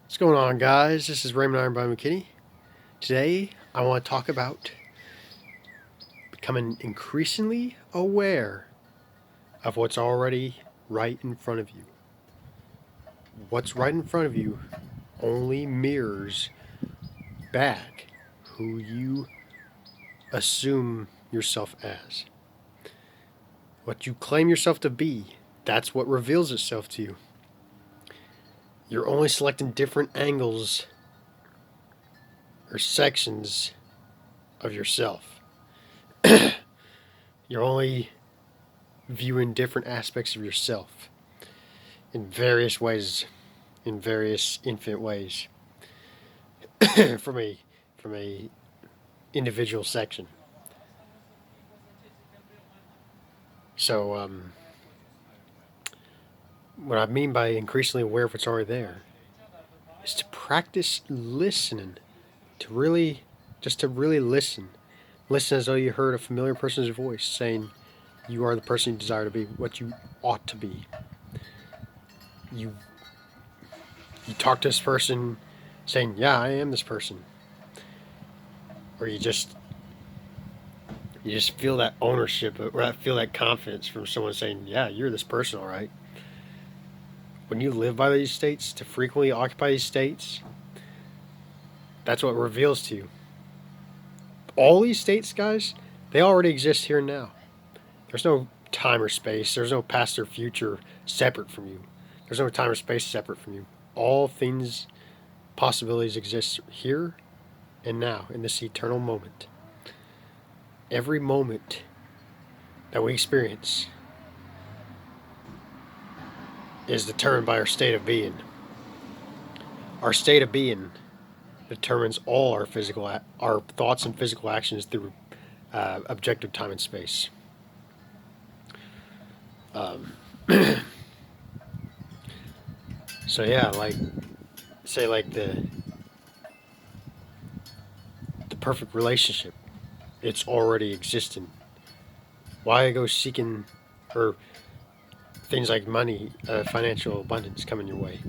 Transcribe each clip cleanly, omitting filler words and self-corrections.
What's going on, guys? This is Raymond Ironbone McKinney. Today, I want to talk about becoming increasingly aware of what's already right in front of you. What's right in front of you only mirrors back who you assume yourself as. What you claim yourself to be, that's what reveals itself to you. You're only selecting different angles or sections of yourself. You're only viewing different aspects of yourself in various ways, in various infinite ways, from a individual section. So, what I mean by increasingly aware of what's already there is to practice listening, to really listen. Listen as though you heard a familiar person's voice saying, "You are the person you desire to be, what you ought to be." You you talk to this person saying, "Yeah, I am this person," or you just feel that ownership, or feel that confidence from someone saying, "Yeah, you're this person, all right." When you live by these states, to frequently occupy these states, that's what reveals to you. All these states, guys, they already exist here and now. There's no time or space. There's no past or future separate from you. There's no time or space separate from you. All things, possibilities exist here and now in this eternal moment. Every moment that we experience is determined by our state of being. Our state of being determines all our thoughts and physical actions through objective time and space. Um, so yeah, like say like the perfect relationship, it's already existing. Why go seeking, or things like money, financial abundance coming your way?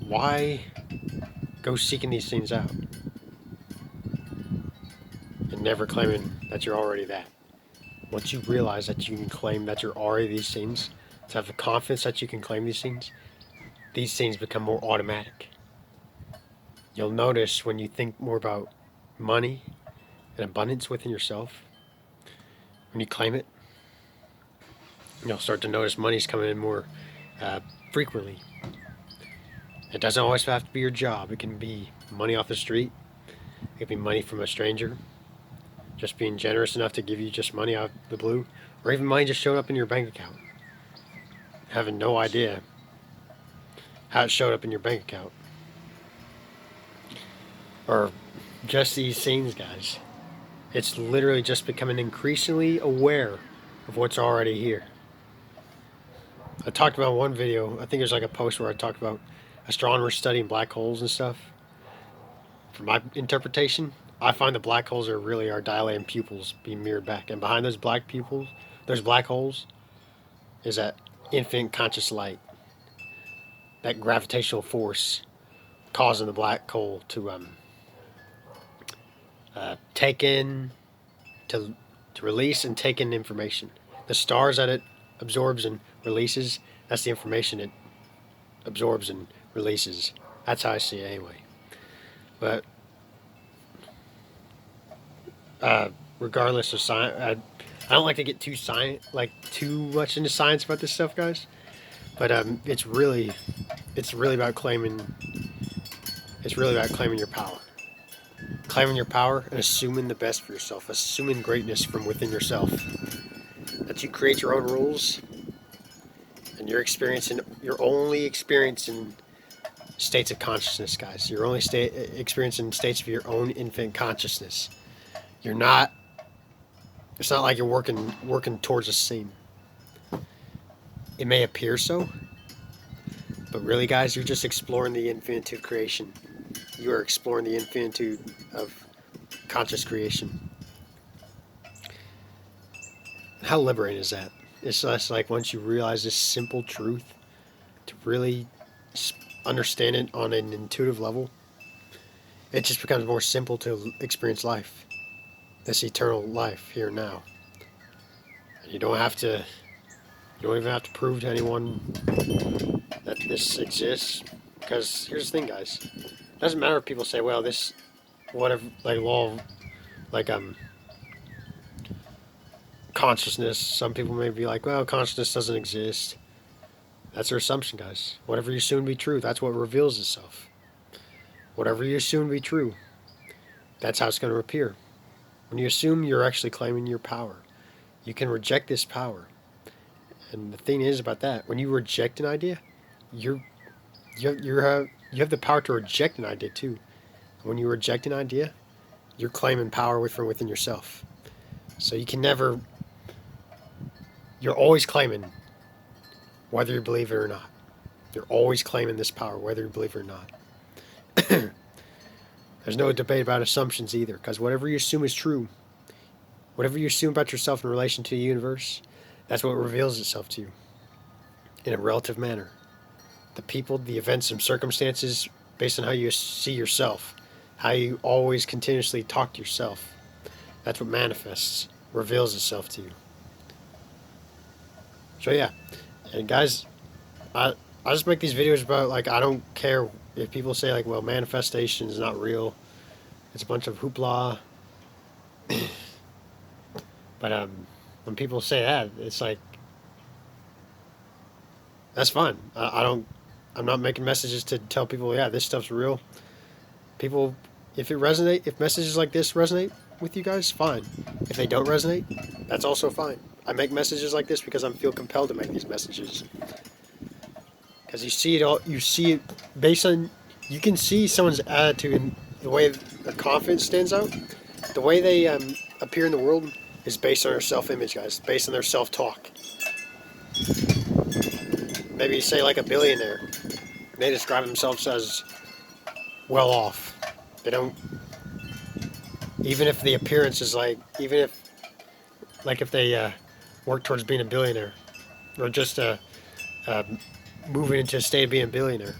Why go seeking these things out and never claiming that you're already that? Once you realize that you can claim that you're already these things, to have the confidence that you can claim these things become more automatic. You'll notice when you think more about money and abundance within yourself, when you claim it, you'll start to notice money's coming in more uh, frequently. It doesn't always have to be your job. It can be money off the street. It can be money from a stranger, just being generous enough to give you just money out of the blue, or even money just showing up in your bank account, having no idea how it showed up in your bank account. Or just these things, guys. It's literally just becoming increasingly aware of what's already here. I talked about one video, I think there's like a post where I talked about astronomers studying black holes and stuff. From my interpretation, I find the black holes are really our dilating pupils being mirrored back. And behind those those black holes, is that infinite conscious light, that gravitational force causing the black hole to take in, to release and take in information. The stars that it absorbs and releases, that's the information it absorbs and releases. That's how I see it anyway. But regardless of science, I don't like to get too much into science about this stuff, guys. But it's really about claiming. It's really about claiming your power. Claiming your power and assuming the best for yourself, assuming greatness from within yourself. That you create your own rules, and you're only experiencing states of consciousness, guys. You're only experiencing states of your own infinite consciousness. You're not. It's not like you're working towards a scene. It may appear so, but really, guys, you're just exploring the infinitude creation. You are exploring the infinitude of conscious creation. How liberating is that? It's just like once you realize this simple truth, to really understand it on an intuitive level, it just becomes more simple to experience life, this eternal life here and now. And you don't even have to prove to anyone that this exists. Because here's the thing, guys. It doesn't matter if people say, well, this, whatever, like law of, like, consciousness. Some people may be like, well, consciousness doesn't exist. That's their assumption, guys. Whatever you assume to be true, that's what reveals itself. Whatever you assume to be true, that's how it's going to appear. When you assume, you're actually claiming your power. You can reject this power. And the thing is about that, when you reject an idea, you have the power to reject an idea too. When you reject an idea, you're claiming power from within yourself. So you can never, you're always claiming whether you believe it or not. You're always claiming this power, whether you believe it or not. There's no debate about assumptions either, because whatever you assume is true, whatever you assume about yourself in relation to the universe, that's what reveals itself to you in a relative manner. The people, the events, and circumstances based on how you see yourself, how you always continuously talk to yourself, that's what manifests, reveals itself to you. So yeah, and guys, I just make these videos about, like, I don't care if people say, like, well, manifestation is not real, it's a bunch of hoopla. But when people say that, it's like, that's fine. I'm not making messages to tell people, yeah, this stuff's real. People, if messages like this resonate with you guys, fine. If they don't resonate, that's also fine. I make messages like this because I feel compelled to make these messages. Because you see it based on, you can see someone's attitude and the way their confidence stands out. The way they appear in the world is based on their self-image, guys. Based on their self-talk. Maybe say like a billionaire. They describe themselves as well off. They don't, even if the appearance is like, even if they work towards being a billionaire, or just moving into a state of being a billionaire,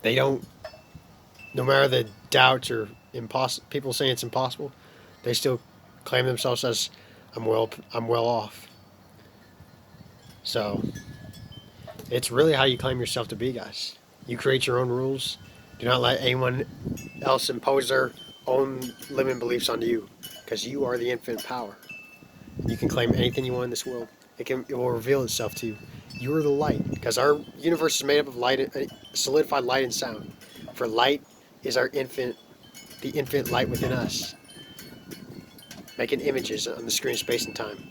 they don't, no matter the doubts or people saying it's impossible, they still claim themselves as, I'm well off. So it's really how you claim yourself to be, guys. You create your own rules. Do not let anyone else impose their own limiting beliefs onto you, because you are the infinite power. You can claim anything you want in this world. It will reveal itself to you. You are the light, because our universe is made up of light, solidified light and sound. For light is the infinite light within us, making images on the screen of space and time.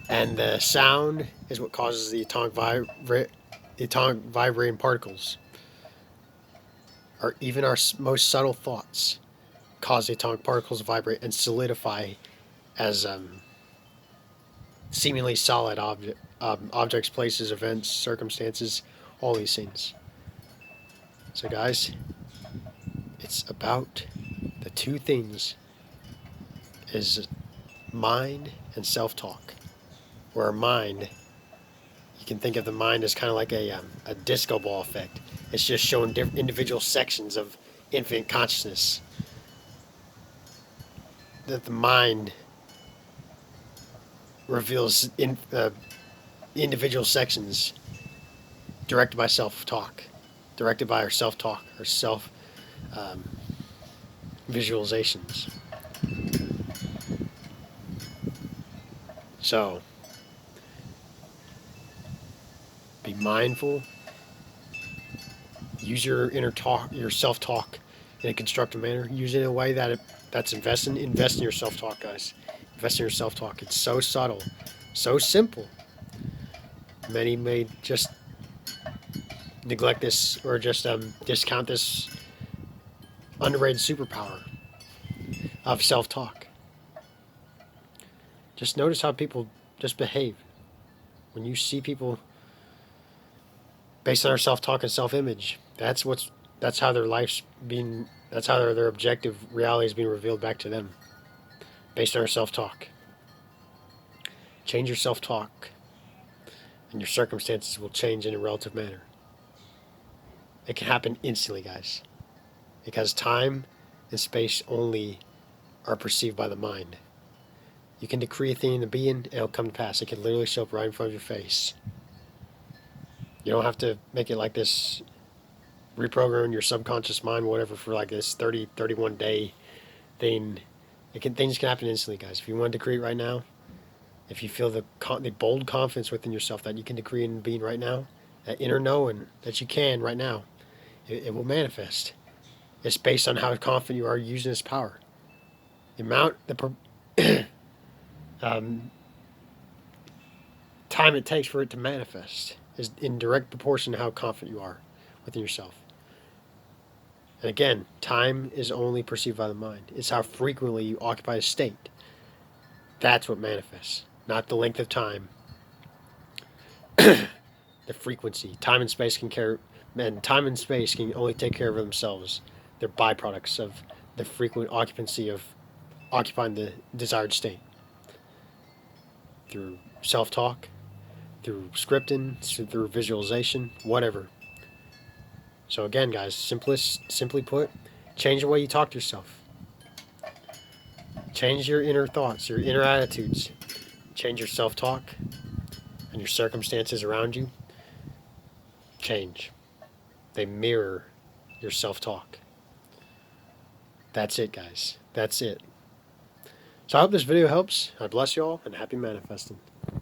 And the sound is what causes the atomic vibrating particles. Or even our most subtle thoughts cause the atomic particles to vibrate and solidify as seemingly solid objects, places, events, circumstances, all these things. So guys, it's about the two things, is mind and self-talk. Where mind, you can think of the mind as kind of like a disco ball effect. It's just showing individual sections of infinite consciousness. That the mind reveals individual sections directed by self-talk, directed by our self-talk, our self-visualizations. So, be mindful. Use your inner talk, your self-talk, in a constructive manner. Use it in a way that's invest in your self-talk, guys. Invest in your self-talk. It's so subtle, so simple. Many may just neglect this, or just discount this underrated superpower of self-talk. Just notice how people just behave. When you see people based on our self-talk and self-image, that's how their life's being, that's how their objective reality is being revealed back to them, based on our self-talk. Change your self-talk, and your circumstances will change in a relative manner. It can happen instantly, guys, because time and space only are perceived by the mind. You can decree a thing into being, and it'll come to pass. It can literally show up right in front of your face. You don't have to make it like this, reprogram your subconscious mind, whatever, for like this 30, 31 day thing. Things can happen instantly, guys. If you want to decree it right now, if you feel the bold confidence within yourself that you can decree in being right now, that inner knowing that you can right now, it will manifest. It's based on how confident you are using this power. The amount, um, time it takes for it to manifest is in direct proportion to how confident you are within yourself. And again, time is only perceived by the mind. It's how frequently you occupy a state. That's what manifests, not the length of time. The frequency. Time and space can care, and time and space can only take care of themselves. They're byproducts of the frequent occupancy of occupying the desired state through self-talk, through scripting, through visualization, whatever. So again, guys, simply put, change the way you talk to yourself. Change your inner thoughts, your inner attitudes. Change your self-talk and your circumstances around you. Change. They mirror your self-talk. That's it, guys. That's it. So I hope this video helps. I bless you all, and happy manifesting.